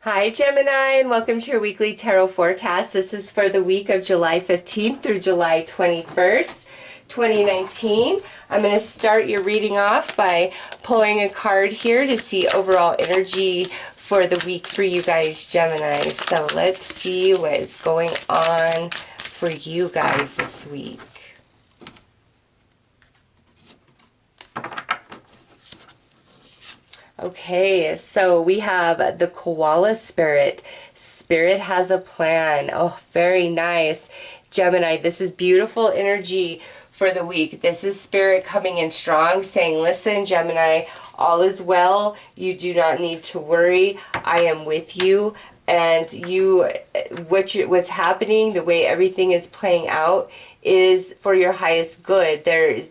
Hi Gemini, and welcome to your weekly tarot forecast. This is for the week of July 15th through July 21st, 2019. I'm going to start your reading off by pulling a card here to see overall energy for the week for you guys, Gemini. So let's see what is going on for you guys this week. Okay, so we have the Koala Spirit. Spirit has a plan. Oh, very nice. Gemini, this is beautiful energy for the week. This is Spirit coming in strong, saying, listen, Gemini, all is well. You do not need to worry. I am with you. And what's happening, the way everything is playing out, is for your highest good.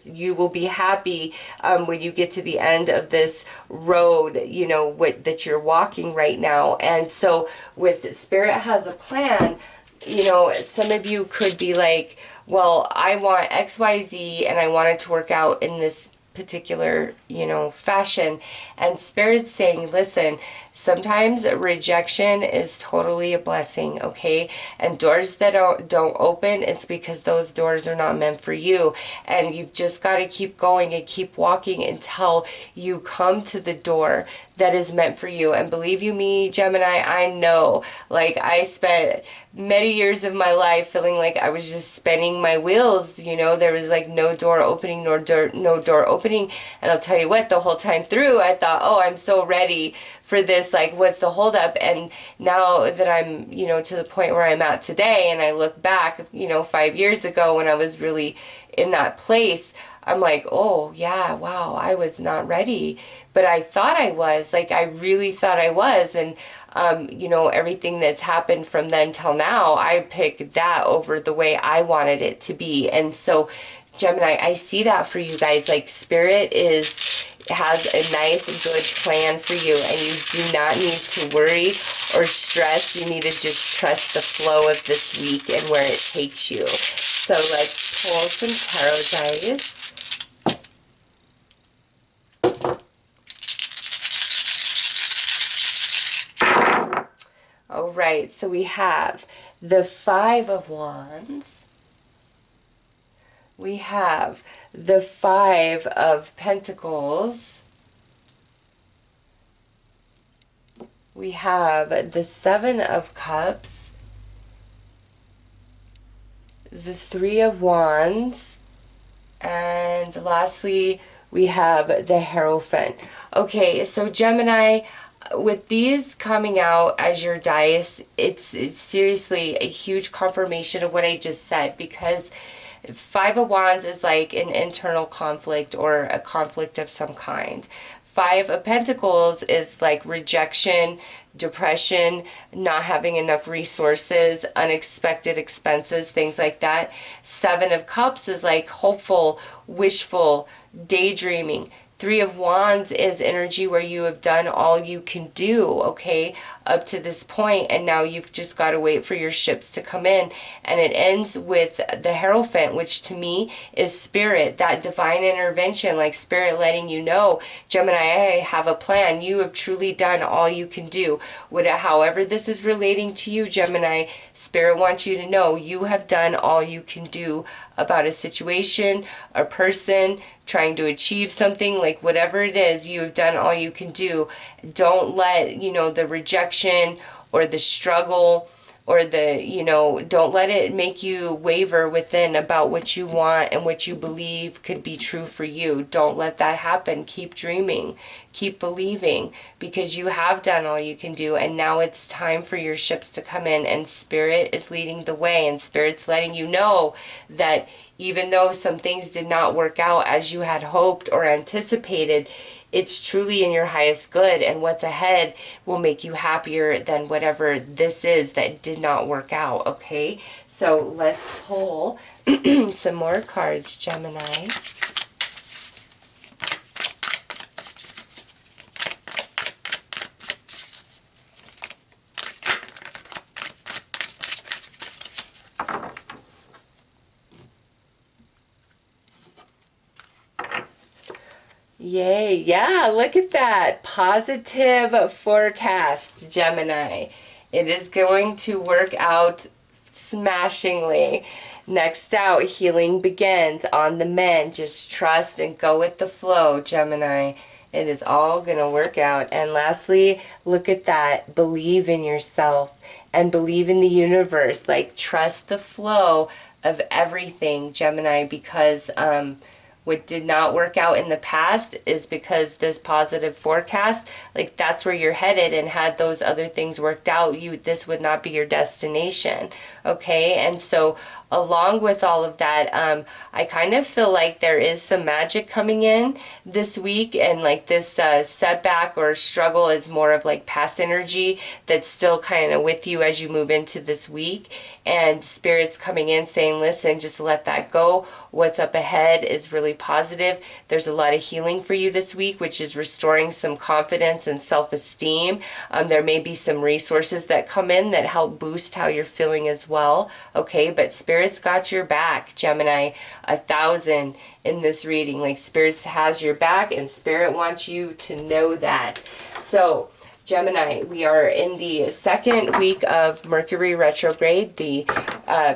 You will be happy when you get to the end of this road, that you're walking right now. And so with Spirit has a plan, some of you could be like, well, I want XYZ and I want it to work out in this particular, fashion. And Spirit's saying, listen, sometimes rejection is totally a blessing, okay? And doors that don't open, it's because those doors are not meant for you. And you've just got to keep going and keep walking until you come to the door that is meant for you. And believe you me, Gemini, I know, I spent many years of my life feeling like I was just spinning my wheels, there was no door opening, no door opening. And I'll tell you what, the whole time through, I thought, oh, I'm so ready for this, what's the holdup? And now that I'm, to the point where I'm at today, and I look back, 5 years ago when I was really in that place, I'm like, oh yeah, wow, I was not ready, but I thought I was, I really thought I was. And everything that's happened from then till now, I picked that over the way I wanted it to be. And so Gemini, I see that for you guys. Spirit has a nice, good plan for you, and you do not need to worry or stress. You need to just trust the flow of this week and where it takes you. So let's pull some tarot dice. All right, so we have the Five of Wands. We have the Five of Pentacles. We have the Seven of Cups. The Three of Wands. And lastly, we have the Hierophant. Okay, so Gemini, with these coming out as your dice, it's seriously a huge confirmation of what I just said, because Five of Wands is like an internal conflict or a conflict of some kind. Five of Pentacles is like rejection, depression, not having enough resources, unexpected expenses, things like that. Seven of Cups is like hopeful, wishful, daydreaming. Three of Wands is energy where you have done all you can do, okay, up to this point, and now you've just got to wait for your ships to come in. And it ends with the Hierophant, which to me is Spirit, that divine intervention, like Spirit letting you know, Gemini, I have a plan. You have truly done all you can do. However this is relating to you, Gemini, Spirit wants you to know you have done all you can do about a situation, a person, trying to achieve something, whatever it is, you have done all you can do. Don't let, the rejection or the struggle or don't let it make you waver within about what you want and what you believe could be true for you. Don't let that happen. Keep dreaming. Keep believing, because you have done all you can do, and now it's time for your ships to come in, and Spirit is leading the way, and Spirit's letting you know that even though some things did not work out as you had hoped or anticipated, it's truly in your highest good, and what's ahead will make you happier than whatever this is that did not work out, okay? So let's pull some more cards, Gemini. Yay. Yeah, look at that. Positive forecast, Gemini. It is going to work out smashingly. Next out, healing begins on the mend. Just trust and go with the flow, Gemini. It is all going to work out. And lastly, look at that. Believe in yourself and believe in the universe. Like, trust the flow of everything, Gemini, because what did not work out in the past is because this positive forecast, like, that's where you're headed, and had those other things worked out, this would not be your destination. Okay, and so along with all of that, I kind of feel like there is some magic coming in this week, and like this setback or struggle is more of like past energy that's still kind of with you as you move into this week. And Spirit's coming in saying, listen, just let that go. What's up ahead is really positive. There's a lot of healing for you this week, which is restoring some confidence and self-esteem. There may be some resources that come in that help boost how you're feeling as well. Okay, but Spirit's got your back, Gemini. 1,000 in this reading. Like, Spirit has your back, and Spirit wants you to know that. So, Gemini, we are in the second week of Mercury retrograde, the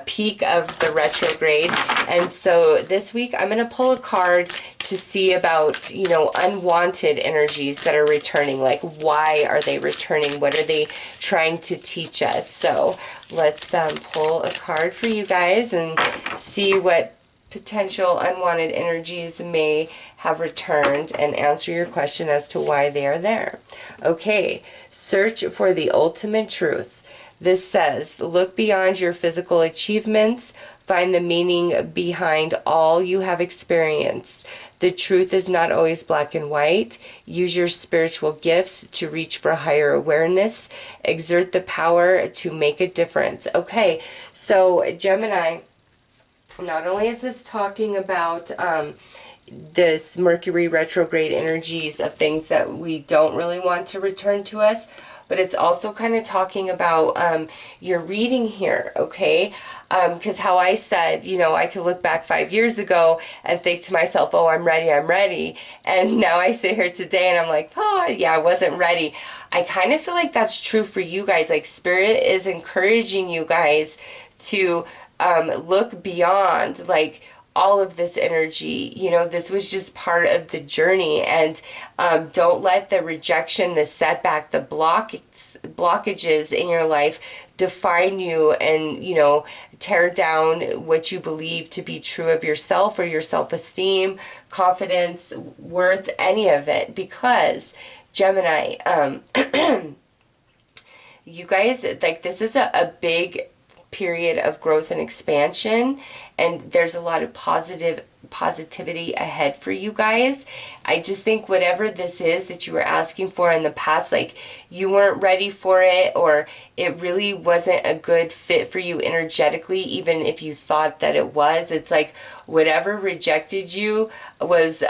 peak of the retrograde. And so this week I'm going to pull a card to see about, you know, unwanted energies that are returning. Like, why are they returning? What are they trying to teach us? So let's pull a card for you guys and see what potential unwanted energies may have returned and answer your question as to why they are there. Okay, search for the ultimate truth. This says, look beyond your physical achievements, find the meaning behind all you have experienced. The truth is not always black and white. Use your spiritual gifts to reach for higher awareness. Exert the power to make a difference. Okay, so Gemini, not only is this talking about this Mercury retrograde energies of things that we don't really want to return to us, but it's also kind of talking about your reading here, okay? Because how I said, you know, I could look back 5 years ago and think to myself, oh, I'm ready, I'm ready. And now I sit here today and I'm like, oh, yeah, I wasn't ready. I kind of feel like that's true for you guys. Like, Spirit is encouraging you guys to look beyond, like, all of this energy. You know, this was just part of the journey, and don't let the rejection, the setback, the blockages in your life define you and, you know, tear down what you believe to be true of yourself or your self-esteem, confidence, worth, any of it. Because Gemini, you guys, like, this is a big period of growth and expansion, and there's a lot of positivity ahead for you guys. I just think whatever this is that you were asking for in the past, like, you weren't ready for it, or it really wasn't a good fit for you energetically, even if you thought that it was. It's like whatever rejected you was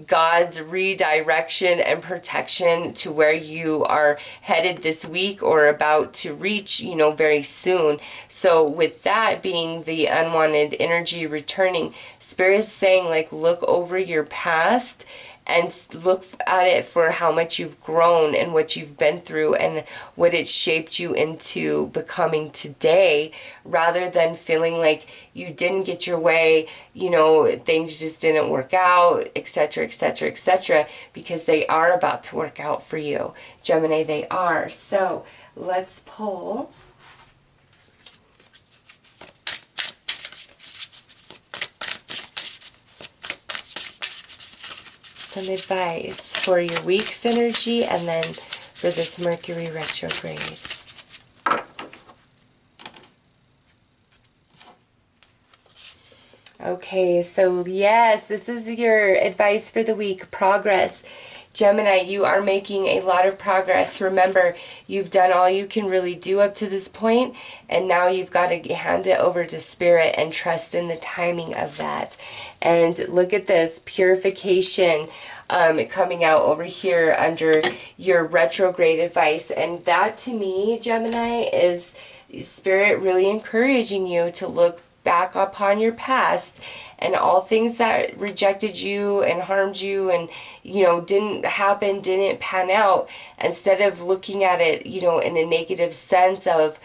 God's redirection and protection to where you are headed this week or about to reach, you know, very soon. So with that being the unwanted energy returning, Spirit is saying, like, look over your past and look at it for how much you've grown and what you've been through and what it shaped you into becoming today, rather than feeling like you didn't get your way, you know, things just didn't work out, etc., etc., etc., because they are about to work out for you, Gemini. They are. So let's pull some advice for your week's energy and then for this Mercury retrograde. Okay, so yes, this is your advice for the week. Progress. Gemini, you are making a lot of progress. Remember, you've done all you can really do up to this point, and now you've got to hand it over to Spirit and trust in the timing of that. And look at this, purification coming out over here under your retrograde advice. And that, to me, Gemini, is Spirit really encouraging you to look back upon your past and all things that rejected you and harmed you and, didn't happen, didn't pan out, instead of looking at it, in a negative sense of,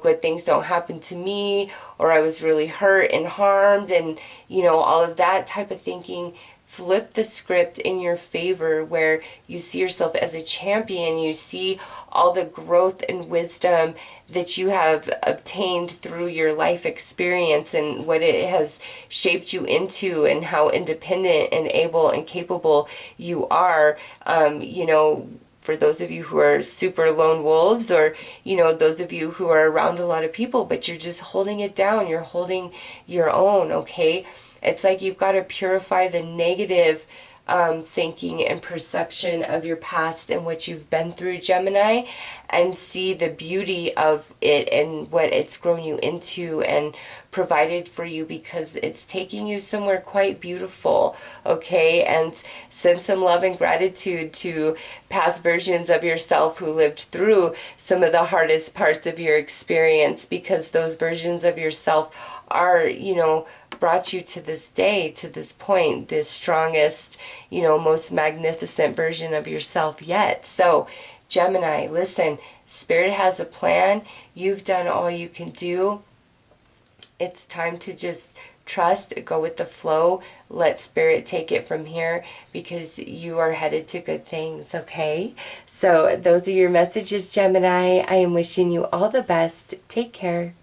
good things don't happen to me, or I was really hurt and harmed, and, all of that type of thinking. Flip the script in your favor, where you see yourself as a champion. You see all the growth and wisdom that you have obtained through your life experience and what it has shaped you into, and how independent and able and capable you are. For those of you who are super lone wolves, or, those of you who are around a lot of people, but you're just holding it down. You're holding your own, okay? It's like you've got to purify the negative thinking and perception of your past and what you've been through, Gemini, and see the beauty of it and what it's grown you into and provided for you, because it's taking you somewhere quite beautiful, okay? And send some love and gratitude to past versions of yourself who lived through some of the hardest parts of your experience, because those versions of yourself are, brought you to this day, to this point, this strongest, most magnificent version of yourself yet. So, Gemini, listen, Spirit has a plan. You've done all you can do. It's time to just trust, go with the flow, let Spirit take it from here, because you are headed to good things, okay? So those are your messages, Gemini. I am wishing you all the best. Take care.